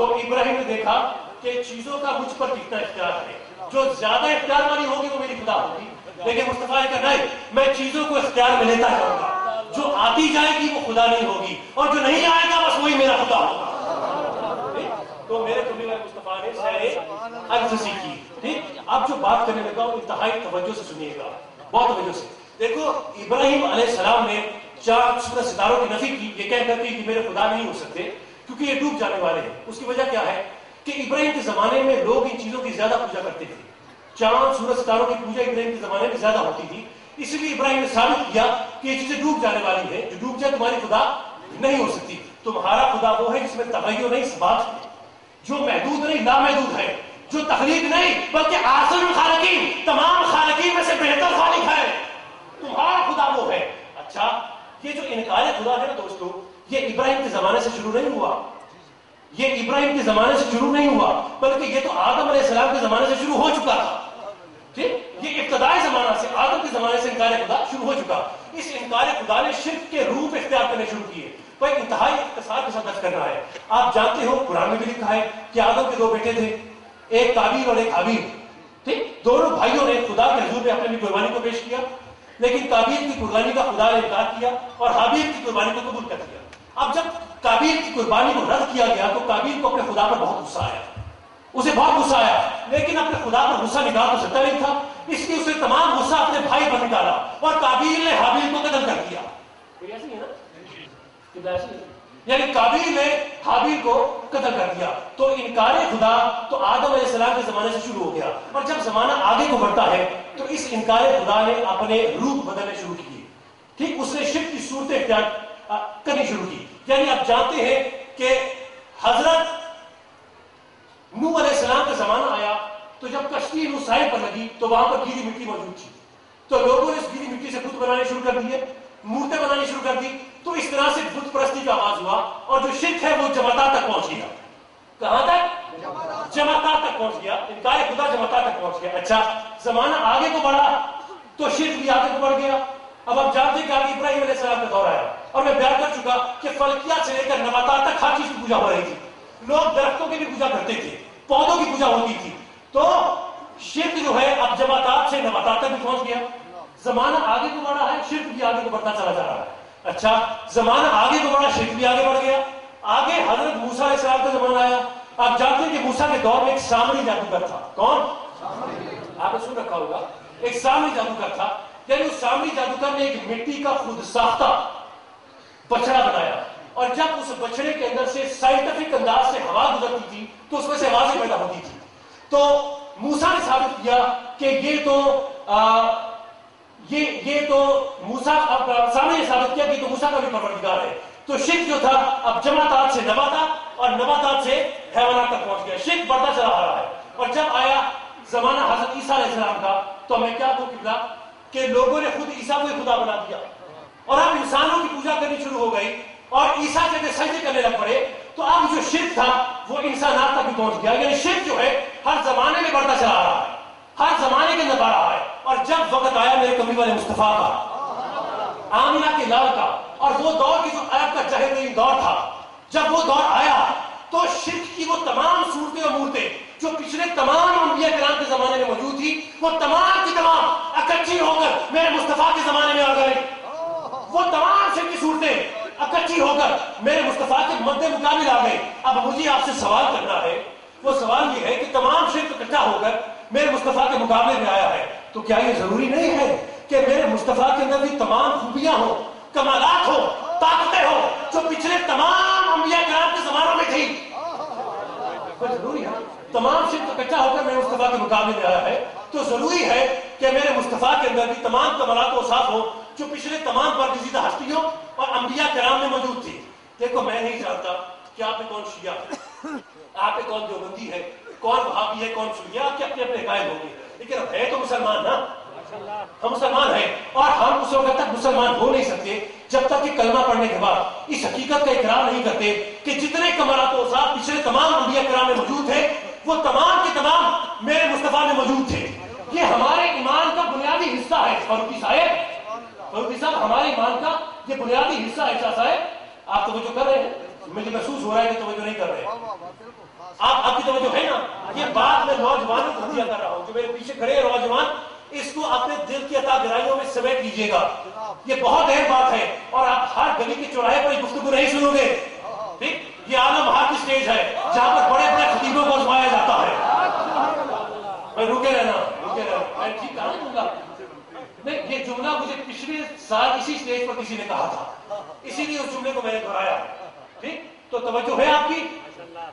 تو ابراہیم نے دیکھا کہ چیزوں کا مجھ پر کتنا اختیار ہے، جو زیادہ اختیار والی ہوگی وہ میری خدا ہوگی، لیکن مصطفیٰ نے کہا نہیں، میں چیزوں کو اختیار میں لیتا جاؤں گا، جو آتی جائے گی وہ خدا نہیں ہوگی، اور جو نہیں آئے گا بس وہی میرا خدا ہوگا۔ تو میرے کبھی مصطفیٰ نے سیر عجز کی۔ ٹھیک، اب جو بات کرنے لگا وہ انتہائی توجہ سے سنیے گا، بہت توجہ سے۔ دیکھو ابراہیم علیہ السلام نے چاند سورج ستاروں کی نفی کی، یہ کہہ کر کہ میرے خدا نہیں ہو سکتے کیونکہ یہ ڈوب جانے والے ہیں۔ اس کی وجہ کیا ہے کہ ابراہیم کے زمانے میں لوگ ان چیزوں کی زیادہ پوجا کرتے تھے، چاند سورج ستاروں کی پوجا ابراہیم کے زمانے میں زیادہ ہوتی تھی، اس لیے ابراہیم نے ثابت کیا کہ یہ چیزیں ڈوب جانے والی ہیں، جو ڈوب جائے تمہاری خدا نہیں ہو سکتی، تمہارا خدا وہ ہے جس میں تغیر نہیں ثبات ہے، جو محدود نہیں لامحدود ہے، جو تخلیق نہیں بلکہ احسن الخالقین، تمام خالقین میں سے بہتر خالق ہے، تمہارا خدا وہ ہے۔ اچھا، یہ جو انکار خدا ہے نا دوستو، یہ ابراہیم کے زمانے سے شروع نہیں ہوا، یہ ابراہیم کے زمانے سے شروع نہیں ہوا، بلکہ یہ تو آدم علیہ السلام کے زمانے سے شروع ہو چکا تھا۔ ٹھیک، یہ ابتدائی زمانہ سے، آدم کے زمانے سے انکار خدا شروع ہو چکا۔ اس انکار خدا نے شرک کے روپ اختیار کرنے شروع کیے، پر انتہائی اختصار کے ساتھ درج کرنا ہے۔ آپ جانتے ہو قرآن میں بھی لکھا ہے کہ آدم کے دو بیٹے تھے، ایک قابیل اور ایک حابیل۔ ٹھیک، دونوں بھائیوں نے خدا کے حضور میں اپنی قربانی کو پیش کیا، لیکن قابیل کی قربانی کا خدا نے انکار کیا اور حابیل کی قربانی کو قبول کر لیا۔ اب جب قابیل کی قربانی کو رد کیا گیا تو قابیل کو اپنے خدا پر بہت غصہ آیا، اسے بہت غصہ آیا، لیکن اپنے خدا پر غصہ نکال تو سکتا نہیں تھا، اس لیے اسے تمام غصہ اپنے بھائی پر نکالا اور قابیل نے حابیل کو قتل کر دیا۔ ایسے ہی ہے نا، یعنی قابیل نے حابیل کو قتل کر دیا۔ تو انکار خدا تو آدم علیہ السلام کے زمانے سے شروع ہو گیا، اور جب زمانہ آگے کو بڑھتا ہے تو اس انکار خدا نے اپنے روپ بدلنے شروع کیے۔ ٹھیک، اس نے شرک کی صورتیں اختیار کرنی شروع کی۔ یعنی آپ جانتے ہیں کہ حضرت نوح علیہ السلام کا زمانہ آیا تو جب کشتی نوح ساحل پر لگی تو وہاں پر گیلی مٹی موجود تھی، تو لوگوں نے اس گیلی مٹی سے بت بنانے شروع کر دیے، مورتیں بنانی شروع کر دی، تو اس طرح سے بت پرستی کا آغاز ہوا، اور جو شرک ہے وہ جماعتات تک پہنچ گیا۔ کہاں تک؟ جماعتات تک پہنچ گیا، انکار خدا جماعتات تک پہنچ گیا۔ اچھا، زمانہ آگے کو بڑھا تو شرک بھی آگے کو بڑھ گیا۔ اب آپ جانتے ہیں کہ آگے ابراہیم علیہ السلام کا دور آیا، اور میں بیان کر چکا کہ فلکیات سے لے کر نباتات تک ہر چیز کی پوجا ہو رہی تھی، لوگ درختوں کی بھی پوجا کرتے تھے، پودوں کی پوجا ہوتی تھی، تو شرک جو ہے اب جماعتات سے نباتات تک بھی پہنچ گیا۔ زمانہ آگے کو بڑھا ہے، شرک بھی آگے کو بڑھتا چلا جا رہا ہے۔ اچھا، زمانہ آگے کو بڑھا، شرک بھی آگے بڑھ گیا۔ آگے حضرت موسیٰ علیہ السلام کا زمانہ آیا۔ آپ جانتے ہیں کہ موسیٰ کے دور میں ایک سامری جادوگر تھا۔ کون؟ آپ نے سن رکھا ہوگا، ایک سامری جادوگر تھا، یعنی اس سامری جادوگر نے ایک مٹی کا خود ساختہ بچڑا بنایا، اور جب اس بچڑے کے اندر سے سائنٹیفک انداز سے ہوا گزرتی تھی تو اس میں سے آوازیں پیدا ہوتی تھی۔ تو موسیٰ نے ثابت کیا کہ یہ تو موسیٰ، سامنے نے ثابت کیا کہ تو موسیٰ کا بھی پروردگار ہے۔ تو شرک جو تھا اب جماعتات سے نباتات اور نباتات سے حیوانات تک پہنچ گیا، شرک بڑھتا چلا آ رہا ہے۔ اور جب آیا زمانہ حضرت عیسیٰ علیہ السلام کا تو ہمیں کیا قبلہ کہ لوگوں نے خود عیسیٰ کو خدا بنا دیا، اور اب انسانوں کی پوجا کرنی شروع ہو گئی اور عیسیٰ کے سجدے کرنے لگ پڑے، تو اب جو شرک تھا وہ انسانات تک بھی پہنچ گیا۔ یعنی شرک جو ہے ہر زمانے میں بڑھتا چلا آ رہا ہے، ہر زمانے کے اندر بڑھ رہا ہے۔ اور جب وقت آیا میرے کملی والے مصطفیٰ کا، آمنہ کے لال کا، اور وہ دور کی جو عرب کا جاہل ترین دور تھا، جب وہ دور آیا تو شرک کی وہ تمام صورتیں اور مورتیں جو پچھلے تمام انبیاء کرام کے زمانے میں موجود تھی، وہ تمام کی تمام اکٹھی ہو کر میرے مصطفیٰ کے زمانے میں آ گئی۔ وہ تمام شرک کی صورتیں اکٹھی ہو کر میرے مصطفیٰ کے مد مقابل آ گئی۔ اب مجھے آپ سے سوال کرنا ہے، وہ سوال یہ ہے کہ تمام شرک اکٹھا ہو کر میرے مصطفیٰ کے مقابلے میں آیا ہے، تو کیا یہ ضروری نہیں ہے کہ میرے مصطفیٰ کے اندر بھی تمام خوبیاں ہوں، کمالات ہوں، طاقتیں ہوں جو پچھلے تمام انبیاء کرام کے زمانوں میں تھی؟ ضروری ہے، تمام شرک اکٹھا ہو کر میرے مصطفیٰ کے مقابلے میں آیا ہے، تو ضروری ہے کہ میرے مصطفیٰ کے اندر بھی تمام کمالات و اوصاف ہوں جو پچھلے تمام برگزیدہ ہستیوں اور انبیاء کرام میں موجود تھی۔ دیکھو، میں نہیں جانتا کہ آپ میں کون شیعہ ہے، آپ میں کون دیوبندی ہے، کون وہابی ہے، کون سنی ہے، آپ کے اپنے اپنے قائد ہوں گے، لیکن اب ہے تو مسلمان نا، ہم مسلمان ہیں، اور ہم اس وقت تک مسلمان ہو نہیں سکتے جب تک کہ کلمہ پڑھنے کے بعد اس حقیقت کا اقرار نہیں کرتے کہ جتنے کمالات و اوصاف پچھلے تمام انبیاء کرام میں موجود ہیں وہ تمام کے تمام میرے مصطفیٰ میں موجود تھے۔ یہ ہمارے ایمان کا بنیادی حصہ ہے فاروقی صاحب، فاروقی صاحب ہمارے ایمان کا یہ بنیادی حصہ ہے۔ شاہ صاحب آپ توجہ کر رہے ہیں؟ مجھے محسوس ہو رہا ہے کہ توجہ نہیں کر رہے آپ کی توجہ ہے نا. یہ بات میں نوجوانوں کو دیا کر رہا ہوں جو میرے پیچھے کھڑے ہیں نوجوان, اس کو اپنے دل کی عطا گرائیوں میں سمیٹ لیجیے گا. یہ بہت اہم بات ہے اور آپ ہر گلی کے چوراہے پر یہ گفتگو نہیں سنو گے. ٹھیک, یہ عالم بہار کی سٹیج ہے جہاں پر بڑے بڑے خطیبوں کو آزمایا جاتا ہے. میں رکے رہنا میں ٹھیک کہا دوں گا نہیں. یہ جملہ مجھے پچھلے سال اسی سٹیج پر کسی نے کہا تھا, اسی لیے اس جملے کو میں نے دہرایا. ٹھیک, تو توجہ ہے آپ کی,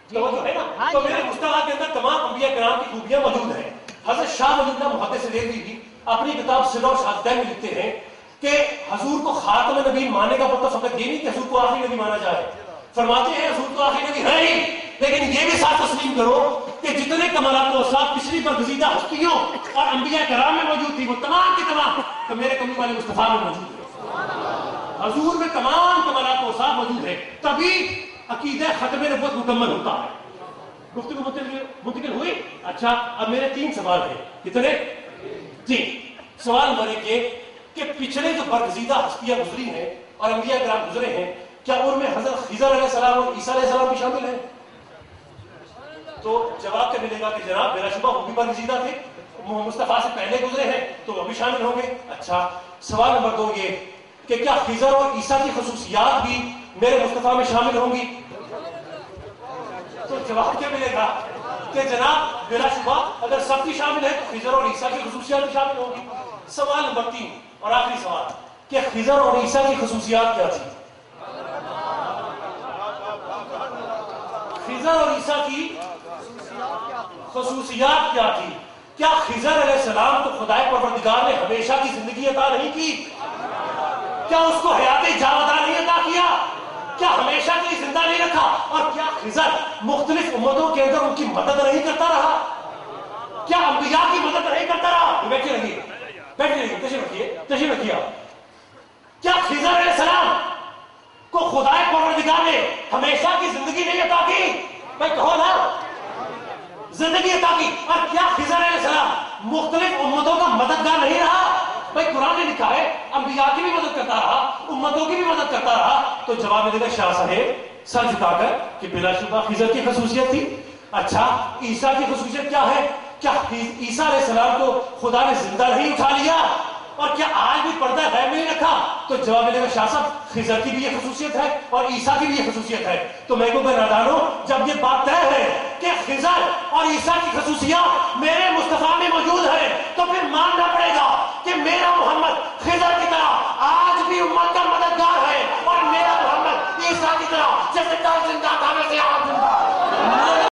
توجہ ہے نا. تو میرے مصطفیٰ کے اندر تمام انبیاء کرام کی خوبیاں موجود ہیں. حضرت شاہ ولی اللہ محدث دہلوی بھی اپنی کتاب صلہ و شہادتین میں لکھتے ہیں کہ حضور کو خاتم نبی ماننے کا مطلب فقط یہ نہیں کہ حضور کو آخری نبی مانا جائے. فرماتے ہیں حضور کو آخری نبی ہے ہی, لیکن یہ بھی ساتھ تسلیم کرو کہ جتنے کمالات و اوصاف پچھلی برگزیدہ ہستیوں اور انبیاء کرام میں موجود تھی وہ تمام کی تمام تو میرے کملی والے مصطفیٰ میں موجود ہے. حضور میں تمام کمالات و اوصاف موجود ہے, تبھی عقیدہ ختم نبوت مکمل ہوتا ہے. گفتگو منتقل ہوئی. اچھا, اب میرے 3 سوال ہیں. کتنے؟ 3. سوال نمبر 1 یہ کہ پچھلے جو برگزیدہ ہستیاں گزری ہیں اور انبیاء کرام گزرے ہیں, کیا ان میں حضرت خضر علیہ السلام اور عیسیٰ علیہ السلام بھی شامل ہیں؟ تو جواب کیا ملے گا کہ جناب بلا شبہ وہ بھی برگزیدہ تھے, مصطفیٰ سے پہلے گزرے ہیں تو وہ بھی شامل ہوں گے. اچھا, سوال نمبر 2 یہ کہ کیا خضر اور عیسیٰ کی خصوصیات بھی میرے مصطفیٰ میں شامل ہوں گی؟ تو جواب کیا ملے گا کہ جناب بلا شبہ اگر سب کی شامل ہے تو خضر اور عیسیٰ کی خصوصیات بھی شامل ہوں گی. سوال نمبر 3 اور آخری سوال کہ خضر اور عیسیٰ کی خصوصیات کیا تھی؟ خضر اور عیسیٰ کی خصوصیات کیا تھی؟ کیا خضر علیہ السلام کو خدائے پروردگار نے ہمیشہ کی زندگی عطا نہیں کی؟ کیا اس کو حیات جاودہ نہیں عطا کیا؟ کیا ہمیشہ کے لیے زندہ نہیں رکھا؟ اور کیا خضر مختلف امتوں کے اندر ان کی مدد نہیں کرتا رہا؟ کیا انبیاء کی مدد نہیں کرتا رہا؟ بیٹھے رہیے, تشریف رکھیے. کیا خضر علیہ السلام کو خدائے پروردگار نے ہمیشہ کی زندگی نہیں عطا کی؟ میں کہو نا, زندگی عطا کی. اور کیا خضر علیہ السلام مختلف امتوں کا مددگار نہیں رہا؟ بھائی قرآن نے لکھا ہے انبیاء کی بھی مدد کرتا رہا, امتوں کی بھی مدد کرتا رہا. تو جواب ملے گا شاہ صاحب سر جھکا کر کہ بلا شبہ خضر کی خصوصیت تھی. اچھا, عیسیٰ کی خصوصیت کیا ہے؟ کیا عیسیٰ علیہ السلام کو خدا نے زندہ نہیں اٹھا لیا اور کیا آج بھی پردہ غیب نہیں رکھا؟ تو جواب ملے گا شاہ صاحب خضر کی بھی یہ خصوصیت ہے اور عیسیٰ کی بھی یہ خصوصیت ہے. تو میں کو نادانو, جب یہ بات طے ہے کہ خضر اور عیسیٰ کی خصوصیات میرے مصطفیٰ میں موجود ہے تو پھر ماننا پڑے گا کہ میرا محمد خضر کی طرح آج بھی امت کا مددگار ہے اور میرا محمد عیسیٰ کی طرح جیسے کل زندہ تھا ویسے آج زندہ